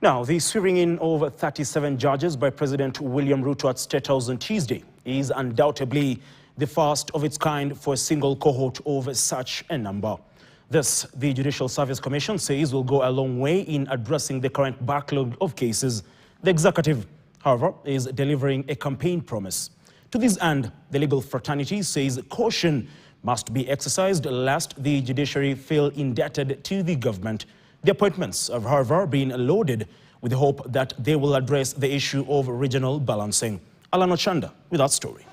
Now, the swearing in of 37 judges by President William Ruto at State House on Tuesday is undoubtedly the first of its kind for a single cohort of such a number. This, the Judicial Service Commission says, will go a long way in addressing the current backlog of cases. The executive, however, is delivering a campaign promise. To this end, the legal fraternity says caution must be exercised lest the judiciary feel indebted to the government. The appointments have, however, been loaded with the hope that they will address the issue of regional balancing. Alan Ochanda with that story.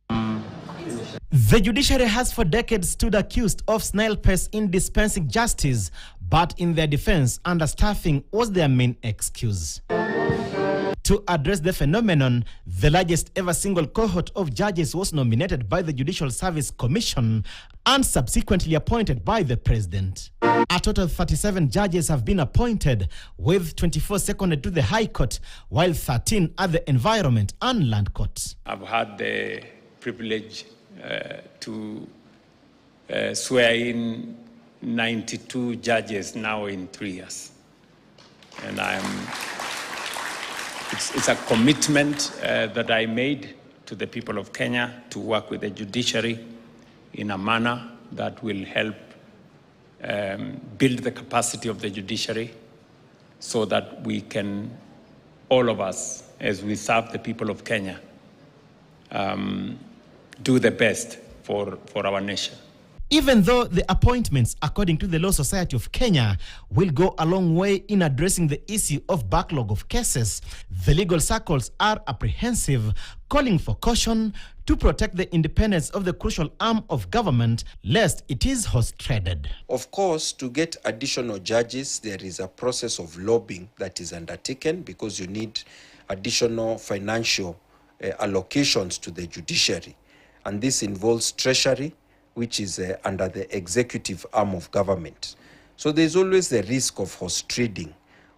The judiciary has for decades stood accused of snail pace in dispensing justice, but in their defense, understaffing was their main excuse. To address the phenomenon, the largest ever single cohort of judges was nominated by the Judicial Service Commission and subsequently appointed by the President. A total of 37 judges have been appointed, with 24 seconded to the High Court, while 13 at the Environment and Land Court. I've had the privilege to swear in 92 judges now in 3 years. And it's a commitment that I made to the people of Kenya to work with the judiciary in a manner that will help build the capacity of the judiciary so that we can, all of us, as we serve the people of Kenya, do the best for our nation. Even though the appointments, according to the Law Society of Kenya, will go a long way in addressing the issue of backlog of cases, the legal circles are apprehensive, calling for caution to protect the independence of the crucial arm of government, lest it is horse-traded. Of course, to get additional judges, there is a process of lobbying that is undertaken because you need additional financial allocations to the judiciary. And this involves treasury, which is under the executive arm of government. So there's always the risk of horse trading,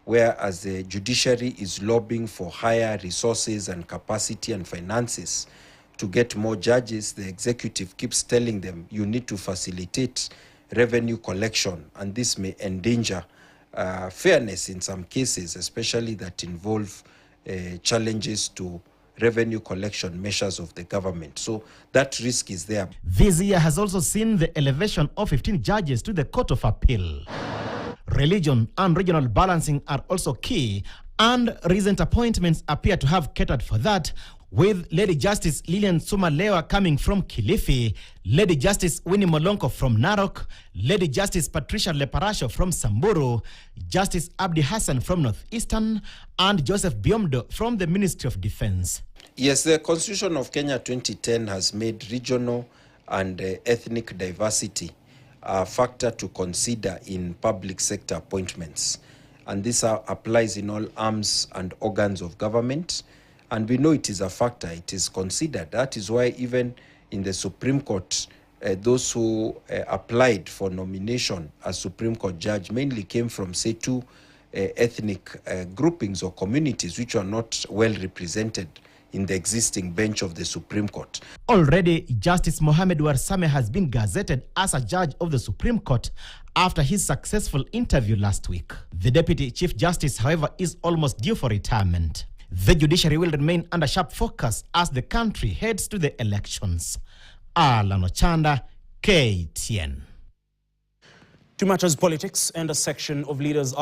whereas the judiciary is lobbying for higher resources and capacity and finances to get more judges. The executive keeps telling them, you need to facilitate revenue collection, and this may endanger fairness in some cases, especially that involve challenges to revenue collection measures of the government. So that risk is there. This year has also seen the elevation of 15 judges to the Court of Appeal. Religion and regional balancing are also key, and recent appointments appear to have catered for that, with Lady Justice Lilian Sumalewa coming from Kilifi, Lady Justice Winnie Molonko from Narok, Lady Justice Patricia Leparasho from Samburu, Justice Abdi Hassan from Northeastern, and Joseph Biomdo from the Ministry of Defense. Yes, the Constitution of Kenya 2010 has made regional and ethnic diversity a factor to consider in public sector appointments. And this applies in all arms and organs of government. And we know it is a factor, it is considered. That is why even in the Supreme Court, those who applied for nomination as Supreme Court judge mainly came from, say, two ethnic groupings or communities which are not well represented in the existing bench of the Supreme Court. Already, Justice Mohamed Warsame has been gazetted as a judge of the Supreme Court after his successful interview last week. The Deputy Chief Justice, however, is almost due for retirement. The judiciary will remain under sharp focus as the country heads to the elections. Alan Ochanda, KTN. To matters politics, and a section of leaders